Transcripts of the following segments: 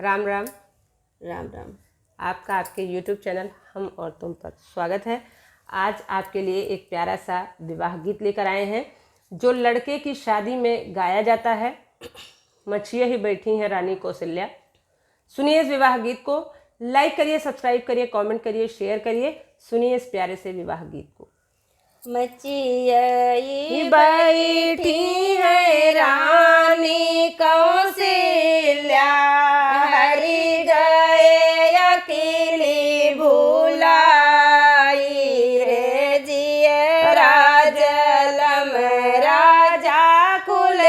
राम राम। राम राम। आपका आपके YouTube channel हम और तुम पर स्वागत है। आज आपके लिए एक प्यारा सा विवाह गीत लेकर आए हैं जो लड़के की शादी में गाया जाता है। मछिया ही बैठी हैं रानी कौशल्या। सुनिए इस विवाह गीत को, लाइक करिए, सब्सक्राइब करिए, कमेंट करिए, शेयर करिए। सुनिए इस प्यारे से विवाह गीत को। मचियई बैठी है रानी कौशल्या, हरि गए अकेली भुलाई रे जिय राजलम राजा कुल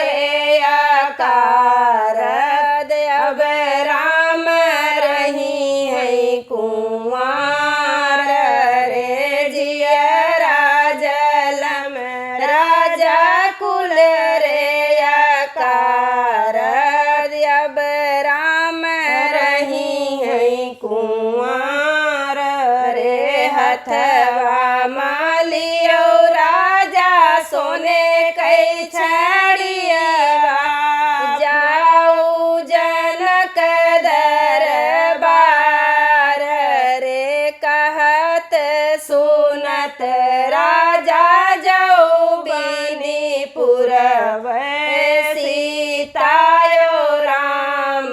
रे आकार अब राम रही है कुंवार रे जिय राजलम राजा कुल रे आकार अब राम रही है कुंवार रे हथवा मालियो राजा सोने कई छड़िया जाऊ जनक दरबार रे कहत सुनत राजा जाऊ बिनी पुरवै सीतायो राम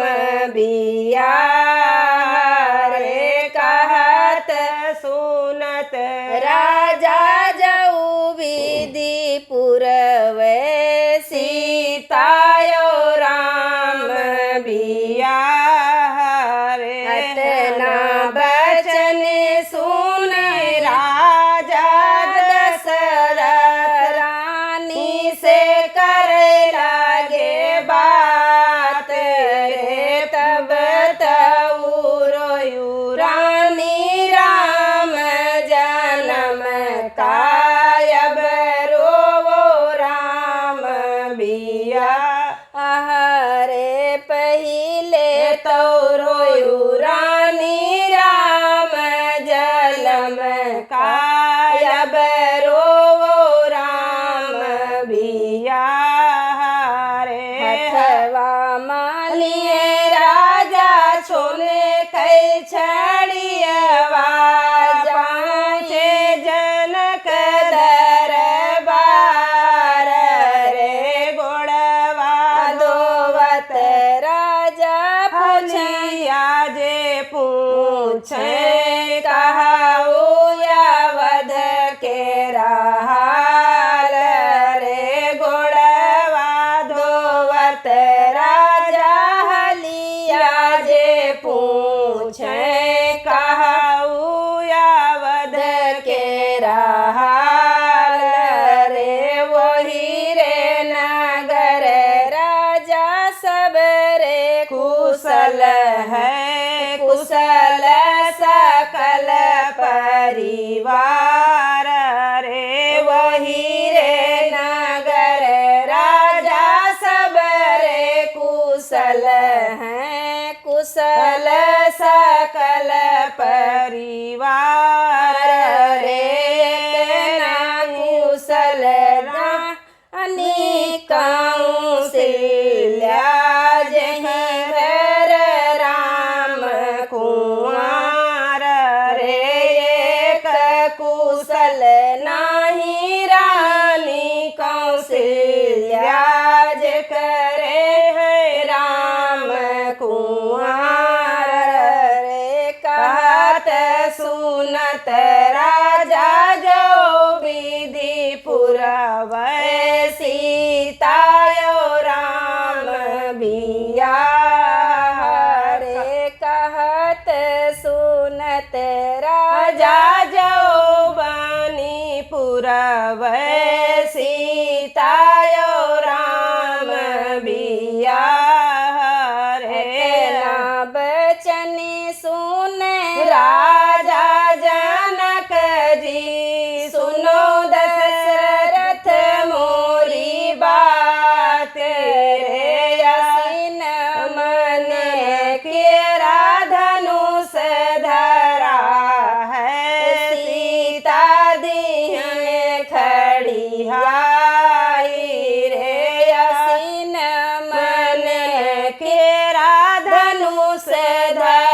बिया रे कहत सुनत राजा जाऊ बिदी पुरवै सीतायो राम बिया रे अतना बचन सुन राजा दशरथ रानी से करे लागे बात रे तब तऊ रानी राम जन्म कायब रोवो राम बिया हरे पहिले तो रोयु रानी राम जन्म कायब रोवो राम बिया रे हथवा मालिए राजा छोने कई छड़ियवा पाँचे जनक दरबार रे गोड़वा दोवत राजा फलिया जे पूछे कहाऊ या वध के राहाल रे गोड़वा दोवत राजा हलिया जे पूछे कहाऊ या वध के राहाल रे वही रे नगर राजा सब रे कुशल है कुशल सकल परिवार रे वही रे नगर राजा सब रे कुशल हैं कुशल सकल परिवार रे ना कुशल रानी कौशल्या जहीं घर राम कुंवार रे एक कुशल नाही रानी कौशल्या जे करे है राम कुंवार रे कहत सुनत राजा जो विधि पुरवै सीतायो राम बिया रे कहत सुनत राजा जो बनी पुरवै सीतायो राम बिया रे बचन सुन राजा जनक जी सुनो दशरथ मोरी बात कुश धर